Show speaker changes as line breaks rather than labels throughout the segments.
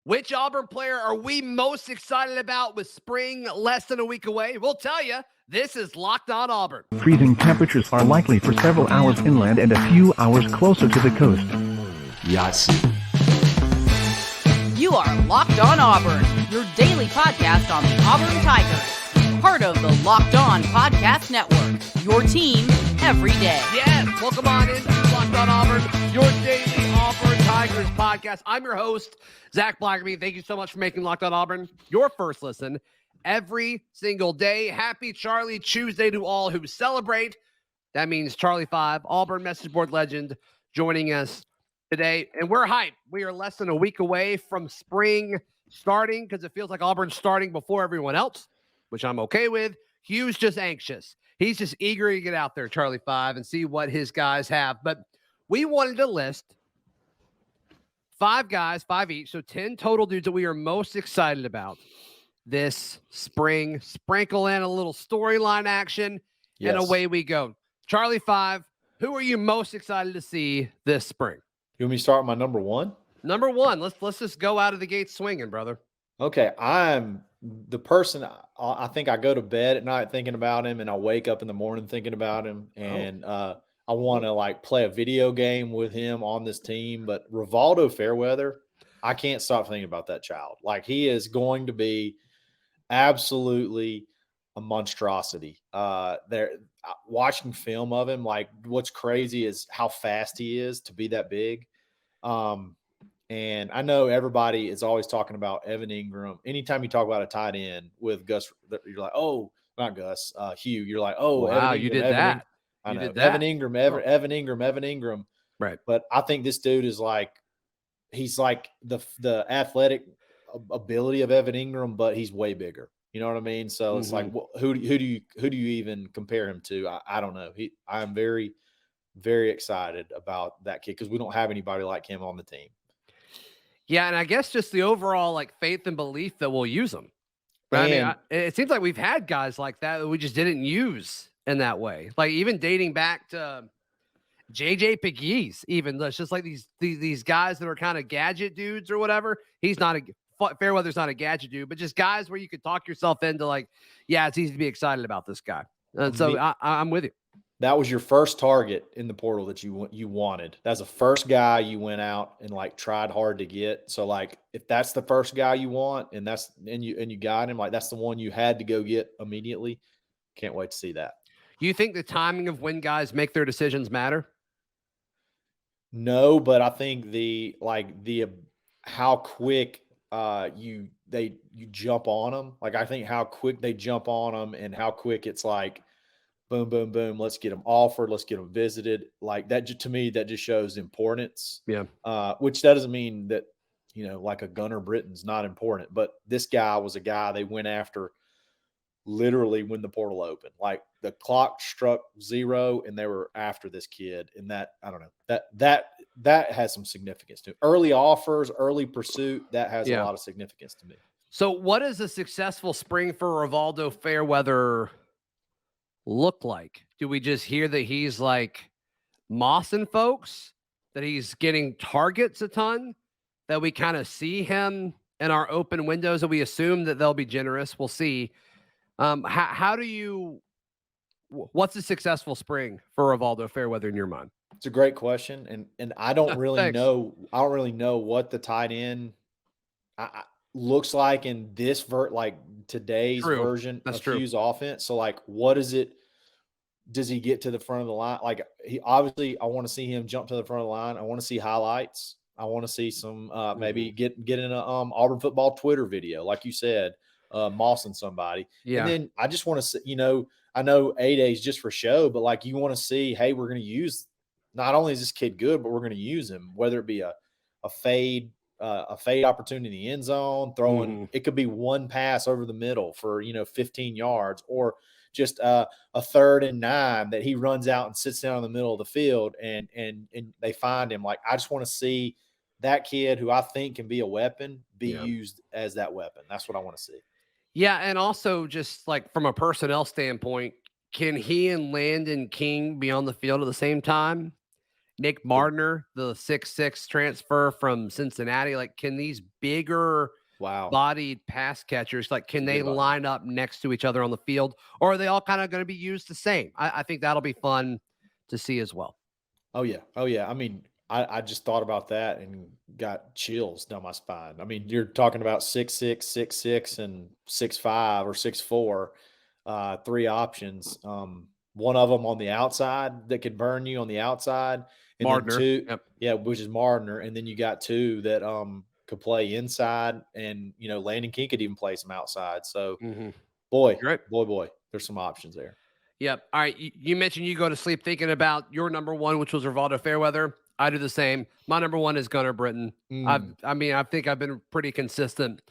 Which Auburn player are we most excited about with spring less than a week away? We'll tell you. This is Locked On Auburn.
Freezing temperatures are likely for several hours inland and a few hours closer to the coast.
Yes.
You are Locked On Auburn, your daily podcast on the Auburn Tigers. Part of the Locked On Podcast Network, your team every day.
Yes, welcome on into Locked On Auburn, your daily Auburn Tigers podcast. I'm your host, Zac Blackerby. Thank you so much for making Locked On Auburn your first listen every single day. Happy Charlie Tuesday to all who celebrate. That means Charlie 5, Auburn message board legend, joining us today. And we're hyped. We are less than a week away from spring starting because it feels like Auburn's starting before everyone else, which I'm okay with. Hugh's just anxious. He's just eager to get out there, Charlie 5, and see what his guys have. But we wanted to list 5 guys, 5 each, so 10 total dudes that we are most excited about this spring. Sprinkle in a little storyline action, and away we go. Charlie 5, who are you most excited to see this spring?
You want me to start with my number one?
Number one. Let's just go out of the gate swinging, brother.
Okay, I'm the person. I think I go to bed at night thinking about him, and I wake up in the morning thinking about him, and I want to play a video game with him on this team. But Rivaldo Fairweather, I can't stop thinking about that child. He is going to be absolutely a monstrosity. Watching film of him, what's crazy is how fast he is to be that big. And I know everybody is always talking about Evan Ingram. Anytime you talk about a tight end with Gus, you're like, oh, not Gus, Hugh. You're like, oh,
wow, you did that.
I know. Evan Ingram, Evan Ingram.
Right.
But I think this dude is he's like the athletic ability of Evan Ingram, but he's way bigger. You know what I mean? So it's who do you even compare him to? I don't know. I'm very, very excited about that kid because we don't have anybody like him on the team.
Yeah, and I guess just the overall faith and belief that we'll use him. Right? It seems like we've had guys like that we just didn't use in that way. Even dating back to JJ Pegues, even it's just these guys that are kind of gadget dudes or whatever. He's not Fairweather's not a gadget dude, but just guys where you could talk yourself into yeah, it's easy to be excited about this guy. And so I'm with you.
That was your first target in the portal that you wanted. That's the first guy you went out and tried hard to get. So if that's the first guy you want and you got him, that's the one you had to go get immediately. Can't wait to see that.
You think the timing of when guys make their decisions matter?
No, but I think the how quick you jump on them. I think how quick they jump on them and how quick it's boom, boom, boom. Let's get them offered. Let's get them visited. That, to me, that just shows importance.
Yeah.
Which that doesn't mean that, a Gunnar Britton's not important. But this guy was a guy they went after literally when the portal opened. The clock struck 0 and they were after this kid. And that, I don't know, that has some significance to it. Early offers, early pursuit, that has a lot of significance to me.
So what is a successful spring for Rivaldo Fairweather look like? Do we just hear that he's mossing folks, that he's getting targets a ton, that we kind of see him in our open windows, that we assume that they'll be generous? We'll see. What's a successful spring for Rivaldo Fairweather in your mind?
It's a great question. And I don't really know. I don't really know what the tight end looks like in this today's version of Hugh's offense. So what is it? Does he get to the front of the line? He obviously, I want to see him jump to the front of the line. I want to see highlights. I want to see some maybe get in a Auburn football Twitter video, like you said, mossing somebody.
Yeah.
And then I just want to see, I know 8 days just for show, but you want to see, hey, we're going to use, not only is this kid good, but we're going to use him, whether it be a fade opportunity in the end zone, throwing, it could be one pass over the middle for, 15 yards, or just a 3rd and 9 that he runs out and sits down in the middle of the field and they find him. I just want to see that kid who I think can be a weapon be used as that weapon. That's what I want to see.
Yeah. And also just from a personnel standpoint, can he and Landon King be on the field at the same time? Nick Mardner, the 6'6" transfer from Cincinnati. Like, can these bigger bodied pass catchers, like, can they line up next to each other on the field, or are they all kind of going to be used the same? I think that'll be fun to see as well.
Oh yeah. I mean, I just thought about that and got chills down my spine. I mean, you're talking about 6'6", 6'6", and 6'5" or 6'4", 3 options. One of them on the outside that could burn you on the outside, and
Mardner.
then 2,
yep.
Which is Mardner, and then you got 2 that could play inside, and Landon King could even play some outside. So, boy, there's some options there.
Yep. All right. You mentioned you go to sleep thinking about your number 1, which was Rivaldo Fairweather. I do the same. My number 1 is Gunnar Britton. I think I've been pretty consistent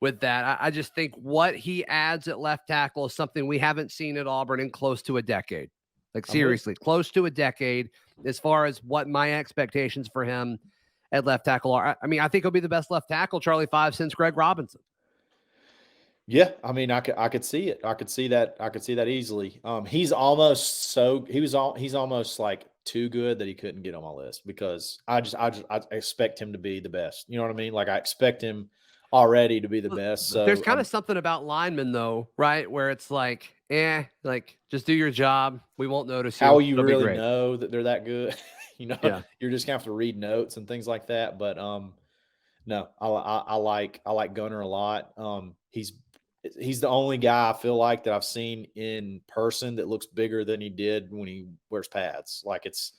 with that. I just think what he adds at left tackle is something we haven't seen at Auburn in close to a decade. Like, seriously, close to a decade as far as what my expectations for him at left tackle are. I mean, I think he'll be the best left tackle, Charlie 5, since Greg Robinson.
Yeah, I mean, I could see it. I could see that easily. He's almost like too good that he couldn't get on my list, because I expect him to be the best. You know what I mean? Like, I expect him already to be the best. So
there's kind of something about linemen, though, right? Where it's like, just do your job. We won't notice you.
How you really know that they're that good? You're just gonna have to read notes and things like that. But no, I like Gunnar a lot. He's the only guy I feel like that I've seen in person that looks bigger than he did when he wears pads. Like, it's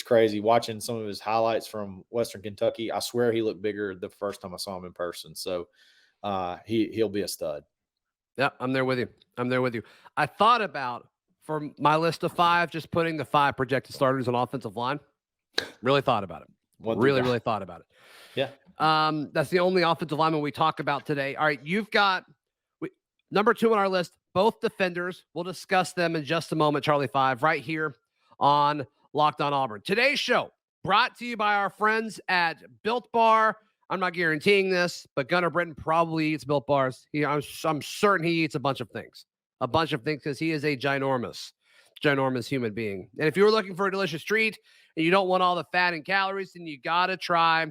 crazy watching some of his highlights from Western Kentucky. I swear he looked bigger the first time I saw him in person. So he'll be a stud.
Yeah, I'm there with you. I thought about, for my list of 5, just putting the 5 projected starters on offensive line. Really thought about it. Really thought about it.
Yeah.
That's the only offensive lineman we talk about today. All right, you've got number 2 on our list, both defenders. We'll discuss them in just a moment, Charlie 5, right here on Locked On Auburn. Today's show brought to you by our friends at Built Bar. I'm not guaranteeing this, but Gunnar Britton probably eats Built Bars. I'm certain he eats a bunch of things because he is a ginormous human being. And if you were looking for a delicious treat and you don't want all the fat and calories, then you got to try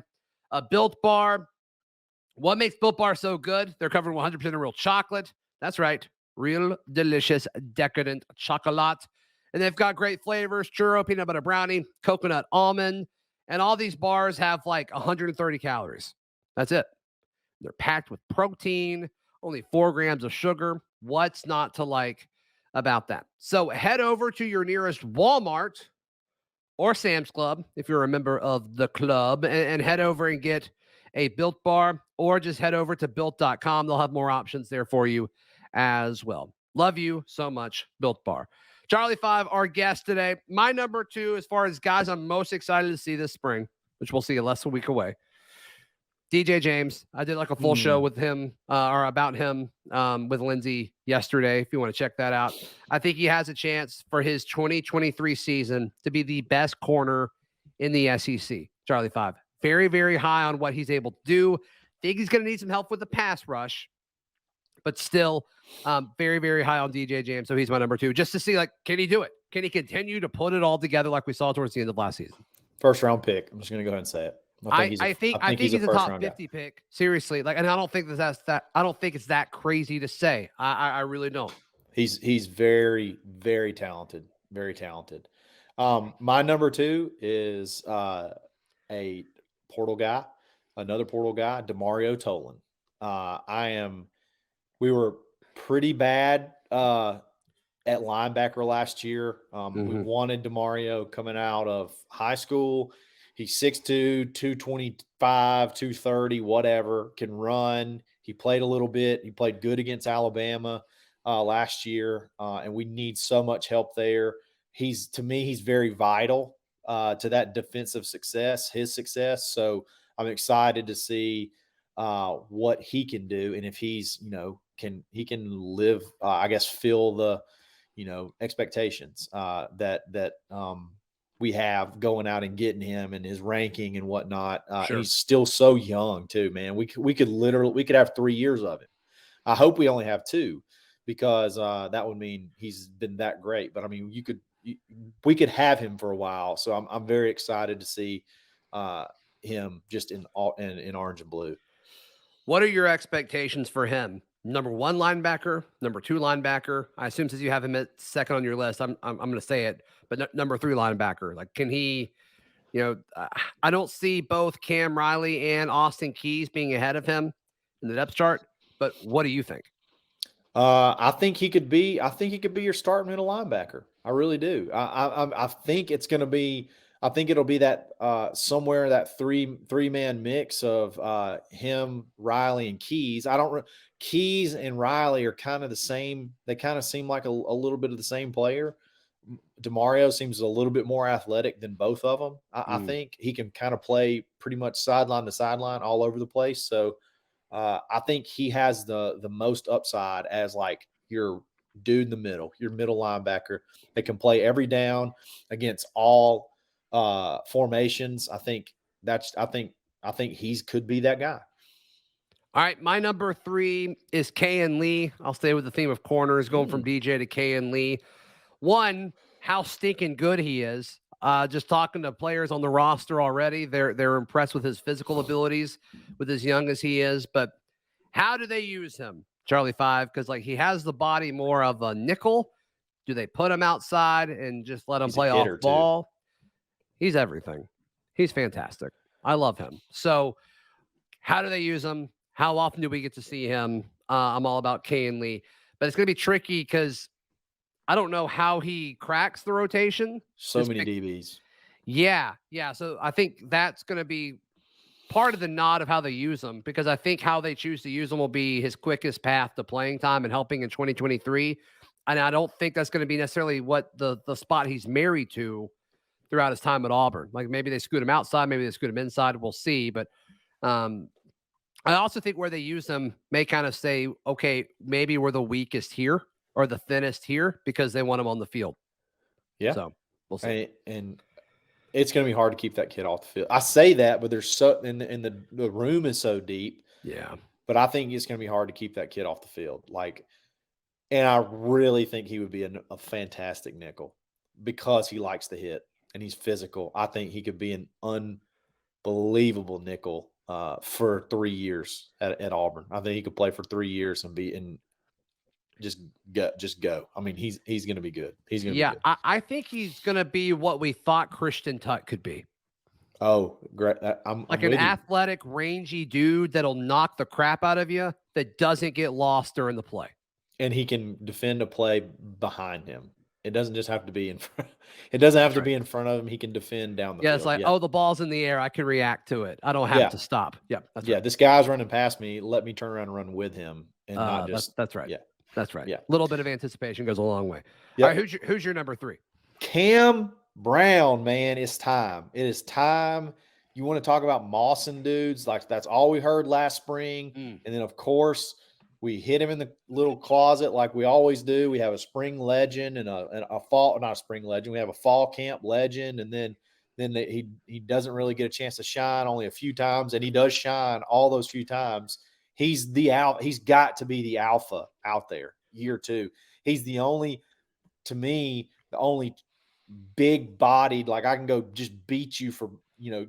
a Built Bar. What makes Built Bar so good? They're covered 100% in real chocolate. That's right. Real delicious, decadent chocolate. And they've got great flavors: churro, peanut butter brownie, coconut almond. And all these bars have like 130 calories. That's it. They're packed with protein, only 4 grams of sugar. What's not to like about that? So head over to your nearest Walmart or Sam's Club, if you're a member of the club, and head over and get a Built Bar, or just head over to built.com. They'll have more options there for you as well. Love you so much, Built Bar. Charlie 5, our guest today. My number 2, as far as guys I'm most excited to see this spring, which we'll see less than a week away, DJ James. I did like a full show with him or about him with Lindsay yesterday, if you want to check that out. I think he has a chance for his 2023 season to be the best corner in the SEC. Charlie 5. Very, very high on what he's able to do. Think he's going to need some help with the pass rush, but still very, very high on DJ James. So he's my number 2, just to see, like, can he do it? Can he continue to put it all together like we saw towards the end of last season?
First round pick. I'm just going to go ahead and say it.
I think he's a top 50 pick. Seriously. Like, and I don't think I don't think it's that crazy to say. I really don't.
He's very, very talented. Very talented. My number 2 is a portal guy, another portal guy, DeMario Tolan. We were pretty bad at linebacker last year. We wanted DeMario coming out of high school. He's 6'2", 225, 230, whatever, can run. He played a little bit. He played good against Alabama last year, and we need so much help there. To me, he's very vital to that defensive success, his success. So I'm excited to see what he can do, and if he's, can live, fill the, expectations that we have going out and getting him and his ranking and whatnot.
Sure.
And he's still so young too, man. We could have 3 years of him. I hope we only have 2, because that would mean he's been that great. But I mean, you could we could have him for a while. So I'm very excited to see him just in orange and blue.
What are your expectations for him? Number 1 linebacker, number 2 linebacker. I assume since you have him at second on your list, I'm going to say it, but number 3 linebacker. Like, can he? I don't see both Cam Riley and Austin Keys being ahead of him in the depth chart. But what do you think?
I think he could be your starting middle linebacker. I really do. I think it's going to be. I think it'll be that somewhere that three-man mix of him, Riley, and Keys. Keys and Riley are kind of the same. They kind of seem like a little bit of the same player. DeMario seems a little bit more athletic than both of them. I think he can kind of play pretty much sideline to sideline all over the place. So I think he has the most upside as like your dude in the middle, your middle linebacker that can play every down against all formations. I think he's could be that guy.
All right, my number 3 is Kayin Lee. I'll stay with the theme of corners, going from DJ to Kayin Lee. One, how stinking good he is. Just talking to players on the roster already, they're impressed with his physical abilities, with as young as he is. But how do they use him, Charlie 5? Because like he has the body more of a nickel. Do they put him outside and just let him play off ball? He's everything. He's fantastic. I love him. So how do they use him? How often do we get to see him? I'm all about Kayin Lee, but it's going to be tricky because I don't know how he cracks the rotation.
So many DBs.
Yeah. So I think that's going to be part of the nod of how they use him, because I think how they choose to use him will be his quickest path to playing time and helping in 2023. And I don't think that's going to be necessarily what the spot he's married to throughout his time at Auburn. Like maybe they scoot him outside, maybe they scoot him inside. We'll see. But I also think where they use him may kind of say, okay, maybe we're the weakest here or the thinnest here because they want him on the field.
Yeah.
So we'll see.
And it's going to be hard to keep that kid off the field. I say that, but there's the room is so deep.
Yeah.
But I think it's going to be hard to keep that kid off the field. And I really think he would be a fantastic nickel because he likes to hit and he's physical. I think he could be an unbelievable nickel for 3 years at Auburn. I think he could play for 3 years and just go. I mean, he's going to be good. He's going to be good.
I think he's going to be what we thought Christian Tuck could be.
Oh, great. I'm
an athletic, rangy dude that'll knock the crap out of you that doesn't get lost during the play.
And he can defend a play behind him. It doesn't just have to be in front. It doesn't have to be in front of him. He can defend down the field.
It's like, the ball's in the air. I can react to it. I don't have to stop. Yeah. That's right.
This guy's running past me. Let me turn around and run with him and not just.
That's right.
Yeah.
That's right.
Yeah.
A little bit of anticipation goes a long way.
Yep.
All right. Who's your number 3?
Cam Brown, man. It's time. It is time. You want to talk about mossing dudes? Like that's all we heard last spring. And then of course we hit him in the little closet like we always do. We have a spring legend and a fall, not a spring legend. We have a fall camp legend. And then he doesn't really get a chance to shine only a few times. And he does shine all those few times. He's got to be the alpha out there year 2. He's the only big bodied, like I can go just beat you for,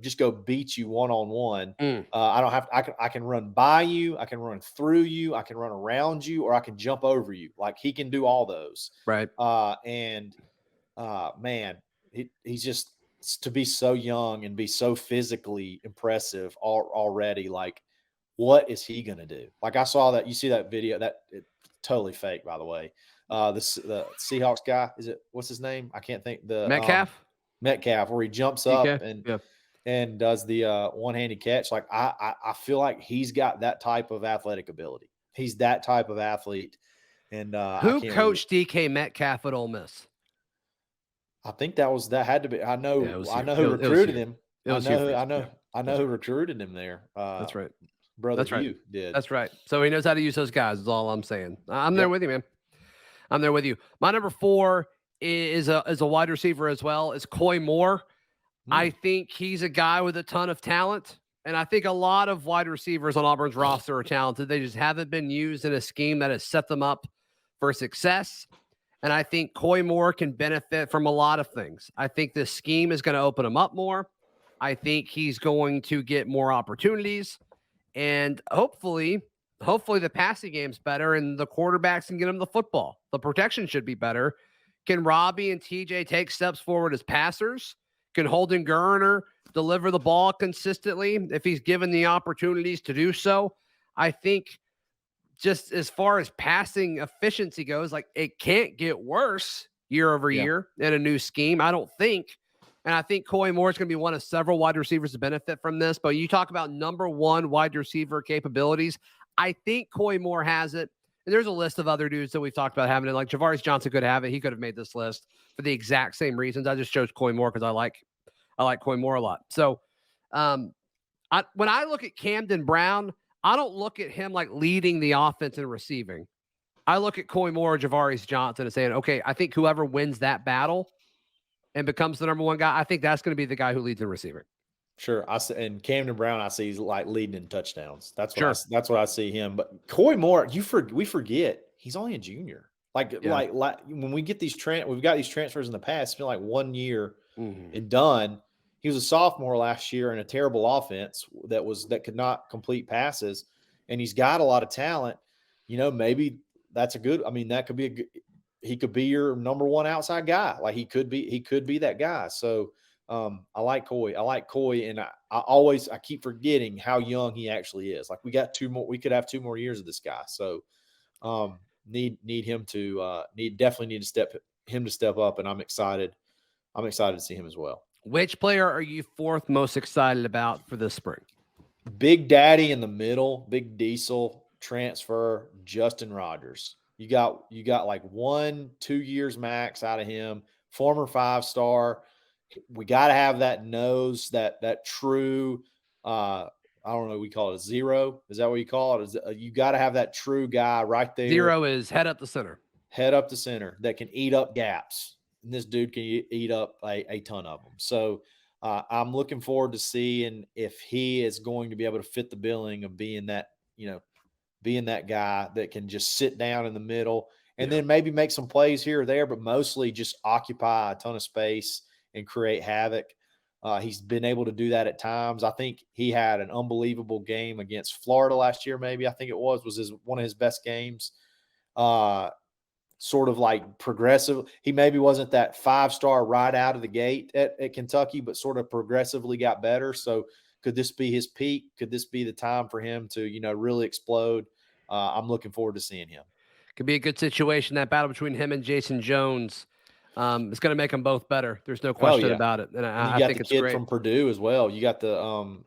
just go beat you one-on-one. I can run by you. I can run through you. I can run around you, or I can jump over you. Like he can do all those.
Right.
Man, he's just to be so young and be so physically impressive already. Like, what is he going to do? Like I saw that, you see that video totally fake, by the way. The Seahawks guy, what's his name? I can't think. The Metcalf, where he jumps up and does the one-handed catch. Like I feel like he's got that type of athletic ability. He's that type of athlete. And
who coached DK Metcalf at Ole Miss?
I think that had to be. I know who recruited him. I know who recruited him there.
That's right.
Brother Hugh did.
That's right. So he knows how to use those guys, is all I'm saying. I'm there with you, man. I'm there with you. My number 4 is a wide receiver as well. Is Coy Moore. I think he's a guy with a ton of talent. And I think a lot of wide receivers on Auburn's roster are talented. They just haven't been used in a scheme that has set them up for success. And I think Coy Moore can benefit from a lot of things. I think this scheme is going to open him up more. I think he's going to get more opportunities. And hopefully the passing game's better and the quarterbacks can get him the football. The protection should be better. Can Robby and TJ take steps forward as passers? Can Holden Geriner deliver the ball consistently if he's given the opportunities to do so? I think just as far as passing efficiency goes, like it can't get worse year over year in a new scheme, I don't think. And I think Coy Moore is going to be one of several wide receivers to benefit from this. But you talk about number one wide receiver capabilities. I think Coy Moore has it. And there's a list of other dudes that we've talked about having it. Like Javaris Johnson could have it. He could have made this list for the exact same reasons. I just chose Coy Moore because I like Coy Moore a lot. So when I look at Camden Brown, I don't look at him like leading the offense in receiving. I look at Coy Moore or Javaris Johnson and saying, okay, I think whoever wins that battle and becomes the number one guy, I think that's going to be the guy who leads in receiving.
Sure. And Camden Brown, I see he's like leading in touchdowns. That's what I see him. But Coy Moore, we forget he's only a junior. Like when we get these we've got these transfers in the past. It's been like 1 year and done. He was a sophomore last year in a terrible offense that could not complete passes, and he's got a lot of talent. Maybe that's that could be he could be your number one outside guy. Like he could be that guy. So I like Coy. And I keep forgetting how young he actually is. Like we could have 2 more years of this guy. So need him to definitely need to step up. And I'm excited to see him as well.
Which player are you fourth most excited about for this spring?
Big Daddy in the middle, big diesel transfer, Justin Rogers. You got like 1-2 years max out of him, former 5-star. We got to have that nose, that true, I don't know, we call it a zero. Is that what you call it? You got to have that true guy right there.
Zero is head up the center
that can eat up gaps. And this dude can eat up a ton of them. So I'm looking forward to seeing if he is going to be able to fit the billing of being that guy that can just sit down in the middle and then maybe make some plays here or there, but mostly just occupy a ton of space and create havoc. He's been able to do that at times. I think he had an unbelievable game against Florida last year. Maybe I think it was one of his best games. Sort of like progressive. He maybe wasn't that 5-star right out of the gate at Kentucky, but sort of progressively got better. So could this be his peak? Could this be the time for him to, really explode? I'm looking forward to seeing him.
Could be a good situation. That battle between him and Jayson Jones is going to make them both better. There's no question about it. And I think it's great.
You got the kid from Purdue as well. You got the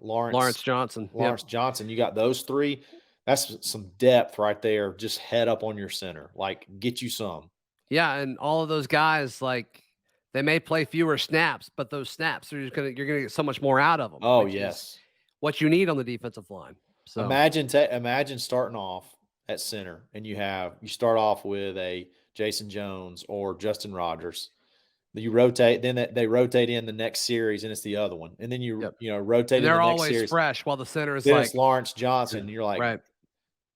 Lawrence Johnson.
Johnson. You got those three. That's some depth right there. Just head up on your center. Like, get you some.
Yeah, and all of those guys, like, they may play fewer snaps, but those snaps you're gonna get so much more out of them.
Oh, yes.
What you need on the defensive line. So
imagine starting off at center, and you start off with a Jayson Jones or Justin Rogers. You rotate, then they rotate in the next series, and it's the other one, and then you rotate. And
they're
in the next
always
series.
Fresh, while the center is
like Lawrence Johnson. And you're like,
right.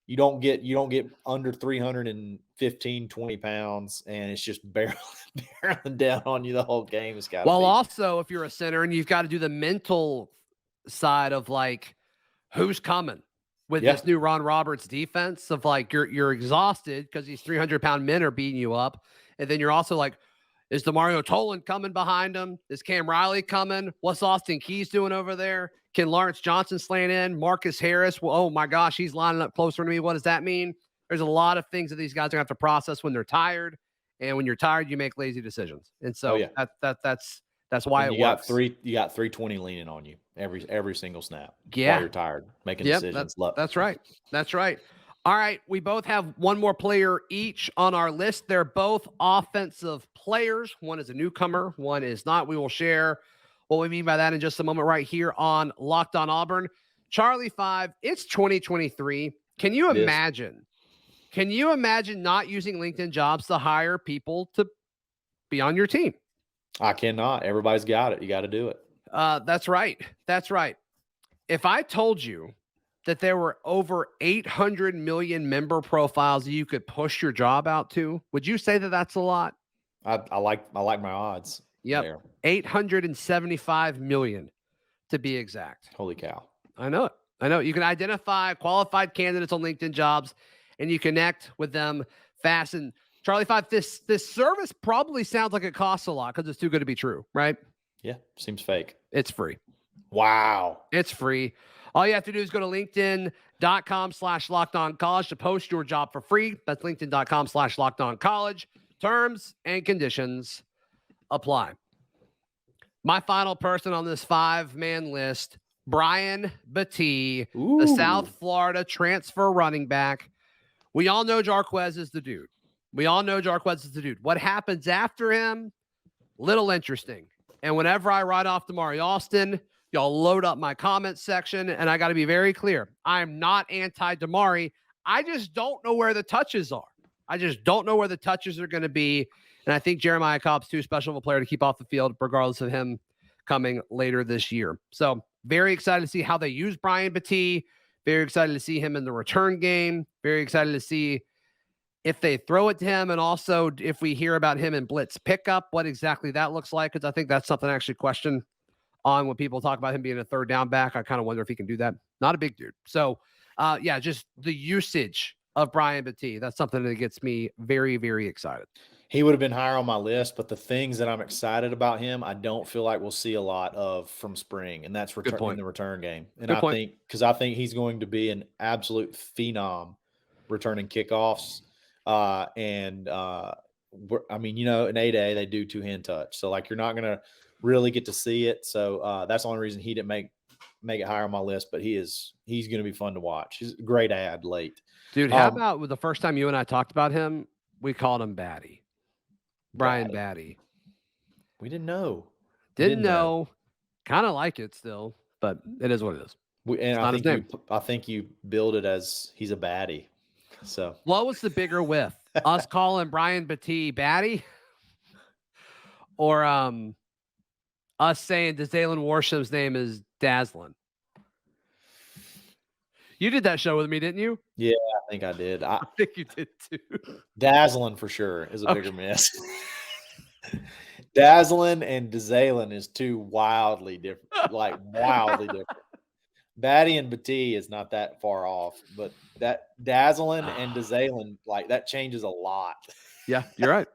You don't get under 315, 20 pounds, and it's just barreling down on you the whole game. It's got.
Well, also if you're a center and you've got to do the mental side of like who's coming with this new Ron Roberts defense of like you're exhausted because these 300-pound men are beating you up, and then you're also like, is DeMario Tolan coming behind him? Is Cam Riley coming? What's Austin Keys doing over there? Can Lawrence Johnson slant in? Marcus Harris? Well, oh my gosh, he's lining up closer to me. What does that mean? There's a lot of things that these guys are going to have to process when they're tired, and when you're tired, you make lazy decisions. And so that's why
you got 320 leaning on you every single snap.
Yeah,
while you're tired making decisions.
That's right. That's right. All right, we both have one more player each on our list. They're both offensive players. One is a newcomer, one is not. We will share what we mean by that in just a moment right here on Locked On Auburn. Charlie 5, it's 2023. Can you imagine not using LinkedIn Jobs to hire people to be on your team?
I cannot. Everybody's got it. You got to do it.
That's right. That's right. If I told you that there were over 800 million member profiles that you could push your job out to? Would you say that that's a lot?
I like my odds.
Yep.
There.
875 million to be exact.
Holy cow.
I know it. I know. You can identify qualified candidates on LinkedIn Jobs and you connect with them fast. And Charlie Five, this service probably sounds like it costs a lot because it's too good to be true, right?
Yeah. Seems fake.
It's free.
Wow.
It's free. All you have to do is go to linkedin.com/lockedoncollege to post your job for free. That's linkedin.com/lockedoncollege. Terms and conditions apply. My final person on this 5-man list, Brian Battie, the South Florida transfer running back. We all know Jarquez is the dude. What happens after him? Little interesting. And whenever I write off DeMario Austin, y'all load up my comments section, and I got to be very clear. I am not anti-DeMario. I just don't know where the touches are. I just don't know where the touches are going to be. And I think Jeremiah Cobb's too special of a player to keep off the field, regardless of him coming later this year. So very excited to see how they use Brian Battie. Very excited to see him in the return game. Very excited to see if they throw it to him, and also if we hear about him in blitz pickup, what exactly that looks like, because I think that's something I actually question on when people talk about him being a third down back. I kind of wonder if he can do that. Not a big dude. So, yeah, just the usage of Brian Battie. That's something that gets me very, very excited.
He would have been higher on my list, but the things that I'm excited about him, I don't feel like we'll see a lot of from spring, and that's in the return game. And I think he's going to be an absolute phenom returning kickoffs. I mean, in A-Day, they do two-hand touch. So, like, you're not going to really get to see it. So, that's the only reason he didn't make it higher on my list, but he's going to be fun to watch. He's a great ad late.
Dude, how about with the first time you and I talked about him, we called him Battie. Brian Battie.
We didn't know.
Didn't know. Kind of like it still, but it is what it is.
I think you build it as he's a baddie. So
what was the bigger whiff? Us calling Brian Battie Battie, or us saying Jalen Warsham's name is Dazzlin? You did that show with me, didn't you?
Yeah, I think I did. I
think you did too.
Dazzlin for sure is a bigger miss. Dazzlin and Dzalen is two wildly different, wildly different. Battie and Battie is not that far off, but that Dazzlin and Dzalen, that changes a lot.
Yeah, you're right.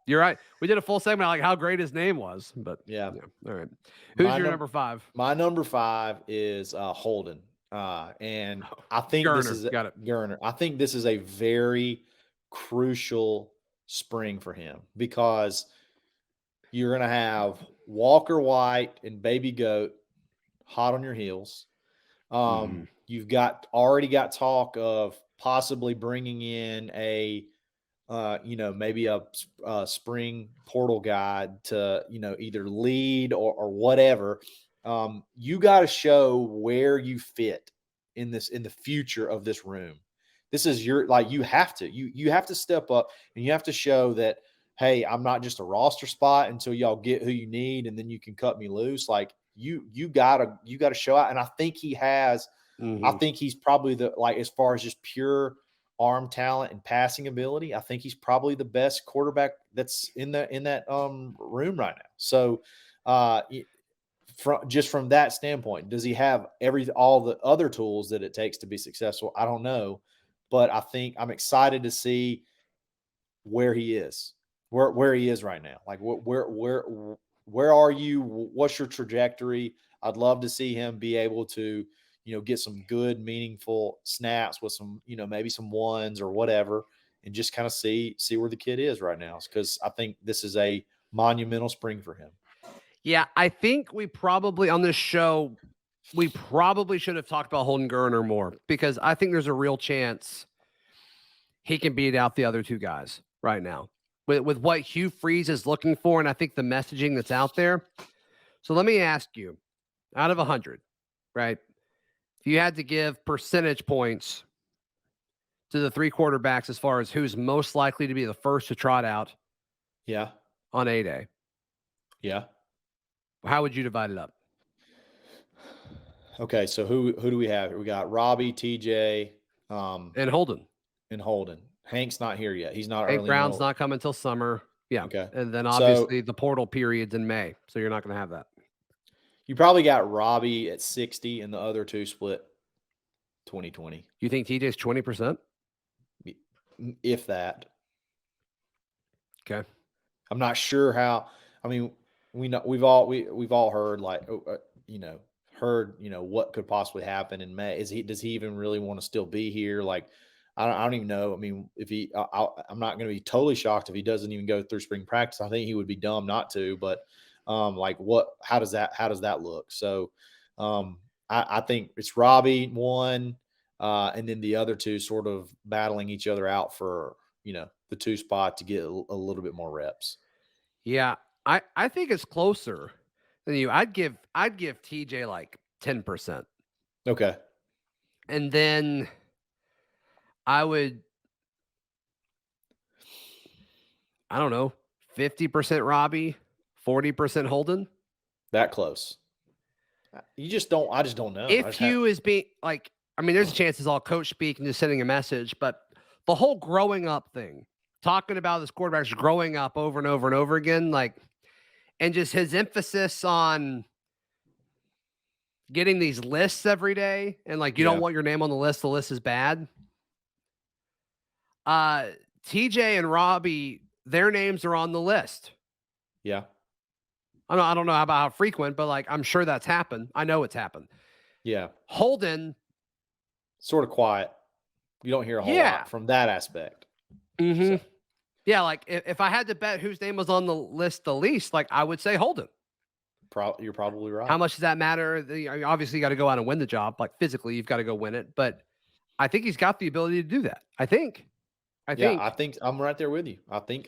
You're right. We did a full segment on how great his name was, but
yeah.
All right. Who's your number 5?
My number 5 is Holden. And I think Geriner. I think this is a very crucial spring for him because you're going to have Walker White and Baby Goat hot on your heels. You've already got talk of possibly bringing in maybe a spring portal guy to, either lead or whatever. You got to show where you fit in the future of this room. This is you have to step up and you have to show that, hey, I'm not just a roster spot until y'all get who you need. And then you can cut me loose. You gotta show out. And I think he has, I think he's probably as far as just pure arm talent and passing ability, I think he's probably the best quarterback that's in that room right now. So, from that standpoint, does he have all the other tools that it takes to be successful? I don't know, but I think I'm excited to see where he is, where he is right now. Where are you? What's your trajectory? I'd love to see him be able to, get some good, meaningful snaps with some, maybe some ones or whatever, and just kind of see where the kid is right now. Because I think this is a monumental spring for him.
Yeah, I think we probably on this show, we probably should have talked about Holden Geriner more because I think there's a real chance he can beat out the other two guys right now with what Hugh Freeze is looking for. And I think the messaging that's out there. So let me ask you, out of 100, right? If you had to give percentage points to the 3 quarterbacks as far as who's most likely to be the first to trot out on A-Day.
Yeah.
How would you divide it up?
Okay, so who do we have? We got Robby, TJ,
And Holden.
and Holden. Hank's not here yet. He's not
Hank
early.
Brown's not coming till summer. Yeah.
Okay.
And then
So-
obviously the portal period's in May. So you're not going to have that.
You probably got Robby at 60 and the other two split 20-20.
You think TJ's 20%?
If that.
Okay.
I'm not sure how. I mean, we've all heard what could possibly happen in May. Does he even really want to still be here? Like, I don't even know. I mean, if I'm not going to be totally shocked if he doesn't even go through spring practice. I think he would be dumb not to. But how does that look? So, I think it's Robby one, and then the other two sort of battling each other out for the 2 spot to get a little bit more reps.
Yeah. I think it's closer than you. I'd give TJ like 10%.
Okay.
And then I would, I don't know, 50% Robby, 40% Holden.
That close. I just don't know.
If Hugh is being like, I mean, there's a chance it's all coach speak and just sending a message, but the whole growing up thing, talking about this quarterback's growing up over and over and over again, like, and just his emphasis on getting these lists every day, and like, you don't want your name on the list is bad. TJ and Robby, their names are on the list.
Yeah.
I don't know about how frequent, but like, I'm sure that's happened. I know it's happened.
Yeah.
Holden,
sort of quiet. You don't hear a whole lot from that aspect.
Mm-hmm.
So.
Yeah, like if I had to bet whose name was on the list the least, like I would say Holden.
You're probably right.
How much does that matter? Obviously, you got to go out and win the job. Like physically, you've got to go win it. But I think he's got the ability to do that. I think
I think I'm right there with you. I think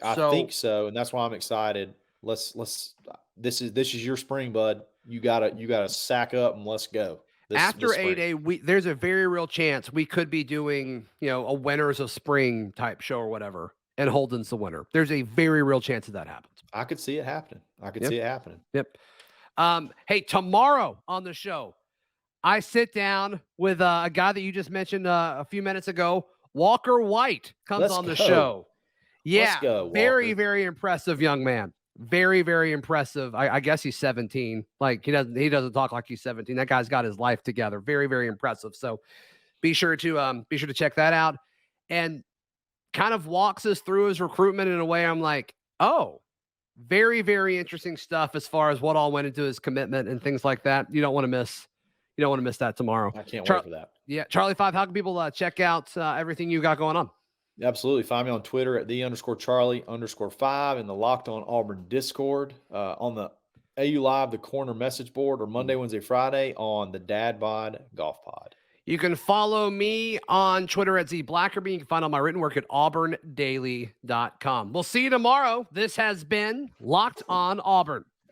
so, and that's why I'm excited. This is your spring, bud. You gotta sack up and let's go.
After 8A, there's a very real chance we could be doing, a winners of spring type show or whatever, and Holden's the winner. There's a very real chance that happens.
I could see it happening. See it happening.
Yep. Hey, tomorrow on the show, I sit down with a guy that you just mentioned a few minutes ago. Walker White comes on the show. Yeah,
let's go,
very, very impressive young man. Very, very impressive. I guess he's 17. Like he doesn't talk like he's 17. That guy's got his life together. Very, very impressive. So be sure to check that out. And kind of walks us through his recruitment in a way I'm like, oh, very, very interesting stuff as far as what all went into his commitment and things like that. You don't want to miss that tomorrow.
I can't wait for that.
Yeah. Charlie 5, how can people check out everything you got going on?
Absolutely. Find me on Twitter at _Charlie_5 in the Locked On Auburn Discord, on the AU Live, the corner message board, or Monday, Wednesday, Friday on the Dad Bod Golf Pod.
You can follow me on Twitter at Zac Blackerby. You can find all my written work at auburndaily.com. We'll see you tomorrow. This has been Locked On Auburn.